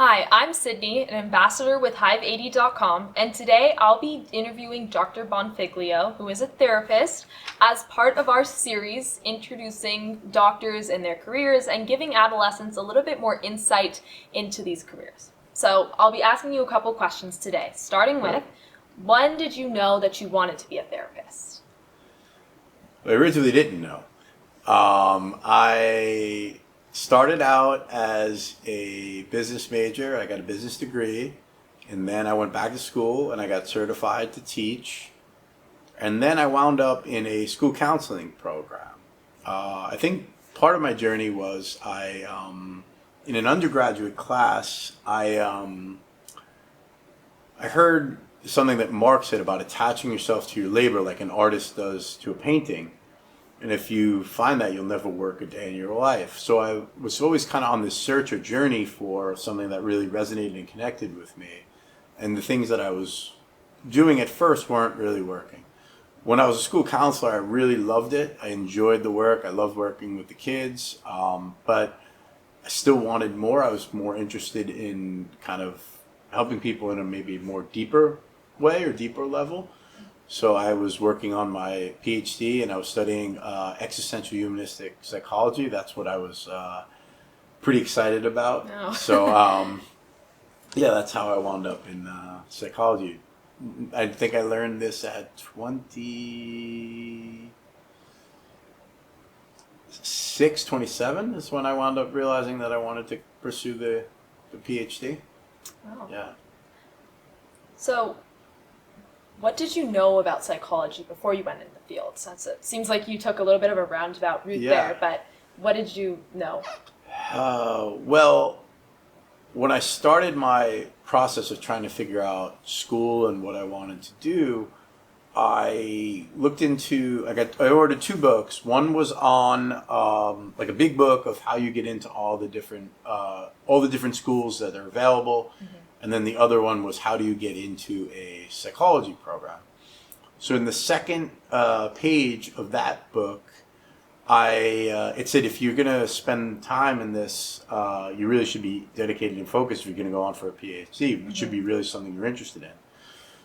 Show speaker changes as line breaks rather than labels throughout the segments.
Hi, I'm Sydney, an ambassador with Hive80.com, and today I'll be interviewing Dr. Buonfiglio, who is a therapist, as part of our series introducing doctors and their careers and giving adolescents a little bit more insight into these careers. So I'll be asking you a couple questions today, starting with, when did you know that you wanted to be a therapist?
I originally didn't know. I started out as a business major. I got a business degree, and then I went back to school and I got certified to teach. And then I wound up in a school counseling program. I think part of my journey was in an undergraduate class, I heard something that Mark said about attaching yourself to your labor like an artist does to a painting. And if you find that, you'll never work a day in your life. So I was always kind of on this search or journey for something that really resonated and connected with me. And the things that I was doing at first weren't really working. When I was a school counselor, I really loved it. I enjoyed the work. I loved working with the kids. But I still wanted more. I was more interested in kind of helping people in a maybe more deeper way or deeper level. So I was working on my PhD and I was studying existential humanistic psychology. That's what I was pretty excited about.
No.
So yeah, that's how I wound up in psychology. I think I learned this at 27 is when I wound up realizing that I wanted to pursue the PhD.
Wow.
Yeah.
So, what did you know about psychology before you went into the field? Since it seems like you took a little bit of a roundabout route there, but what did you know?
Well, when I started my process of trying to figure out school and what I wanted to do, I ordered two books. One was on like a big book of how you get into all the different schools that are available. Mm-hmm. And then the other one was how do you get into a psychology program. So in the second page of that book, it said if you're going to spend time in this, you really should be dedicated and focused if you're going to go on for a PhD, which should be really something you're interested in.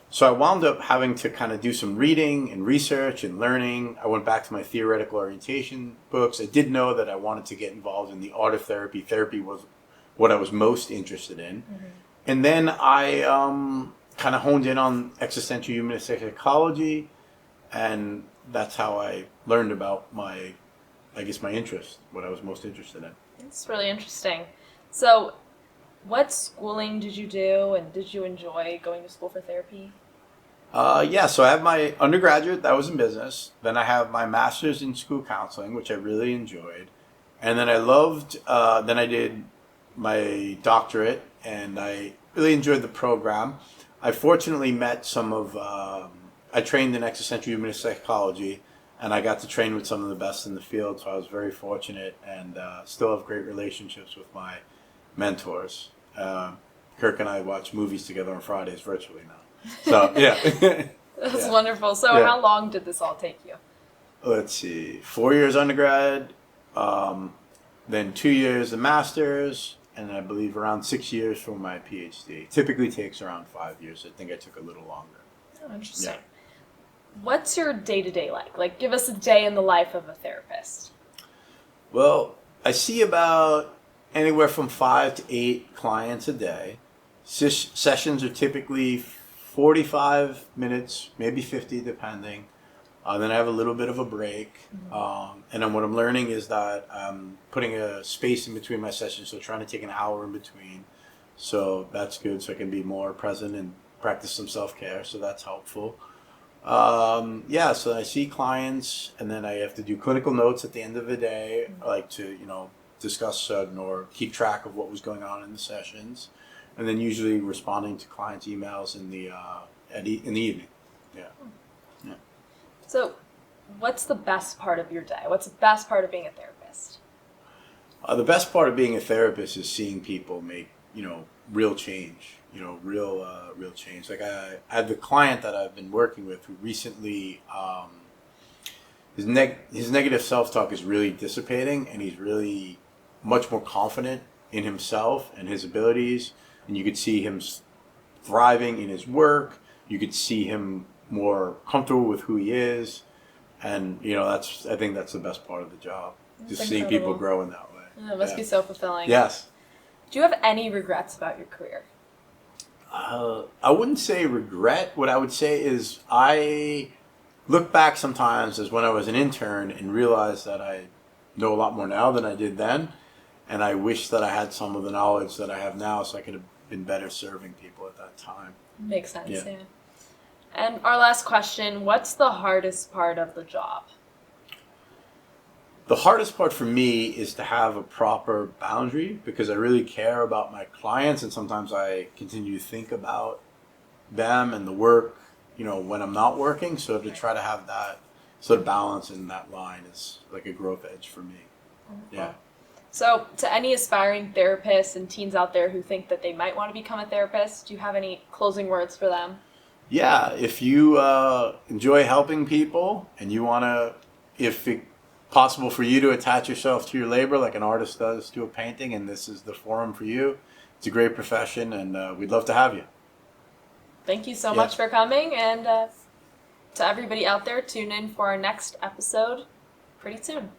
So I wound up having to kind of do some reading and research and learning. I went back to my theoretical orientation books. I did know that I wanted to get involved in the art of therapy. Therapy was what I was most interested in. Mm-hmm. And then I kind of honed in on existential humanistic psychology, and that's how I learned about my interest, what I was most interested in.
It's really interesting. So, what schooling did you do, and did you enjoy going to school for therapy?
Yeah, so I have my undergraduate, that was in business. Then I have my master's in school counseling, which I really enjoyed. And then then I did my doctorate, and I really enjoyed the program. I fortunately met I trained in existential humanist psychology, and I got to train with some of the best in the field, so I was very fortunate and still have great relationships with my mentors. Kirk and I watch movies together on Fridays virtually now. So, yeah.
That's wonderful. So how long did this all take you?
Let's see, 4 years undergrad, then 2 years of master's, and I believe around 6 years for my PhD. Typically takes around 5 years. I think I took a little longer.
Oh, interesting. Yeah. What's your day-to-day like? Like, give us a day in the life of a therapist.
Well, I see about anywhere from 5 to 8 clients a day. Sessions are typically 45 minutes, maybe 50, depending. Then I have a little bit of a break. Mm-hmm. And then what I'm learning is that I'm putting a space in between my sessions, so trying to take an hour in between. So that's good, so I can be more present and practice some self-care, so that's helpful. So I see clients, and then I have to do clinical notes at the end of the day. I like to, discuss or keep track of what was going on in the sessions, and then usually responding to clients' emails in the evening. Yeah. Yeah.
So, what's the best part of your day? What's the best part of being a therapist?
The best part of being a therapist is seeing people make, real change. Real change. Like I have the client that I've been working with who recently, his negative self-talk is really dissipating, and he's really much more confident in himself and his abilities, and you could see him thriving in his work. You could see him more comfortable with who he is, and I think that's the best part of the job,
That's
just seeing people
incredible.
grow in that way.
Yeah, it must be so fulfilling.
Yes.
Do you have any regrets about your career?
I wouldn't say regret. What I would say is I look back sometimes as when I was an intern and realize that I know a lot more now than I did then. And I wish that I had some of the knowledge that I have now so I could have been better serving people at that time.
Makes sense,
Yeah.
yeah. And our last question, what's the hardest part of the job?
The hardest part for me is to have a proper boundary because I really care about my clients, and sometimes I continue to think about them and the work, when I'm not working. So to try to have that sort of balance in that line is like a growth edge for me. Yeah.
So, to any aspiring therapists and teens out there who think that they might want to become a therapist, do you have any closing words for them?
Yeah, if you enjoy helping people and you want to, if it's possible for you to attach yourself to your labor like an artist does to a painting, and this is the forum for you, it's a great profession, and we'd love to have you.
Thank you so
Yeah.
much for coming, and to everybody out there, tune in for our next episode pretty soon.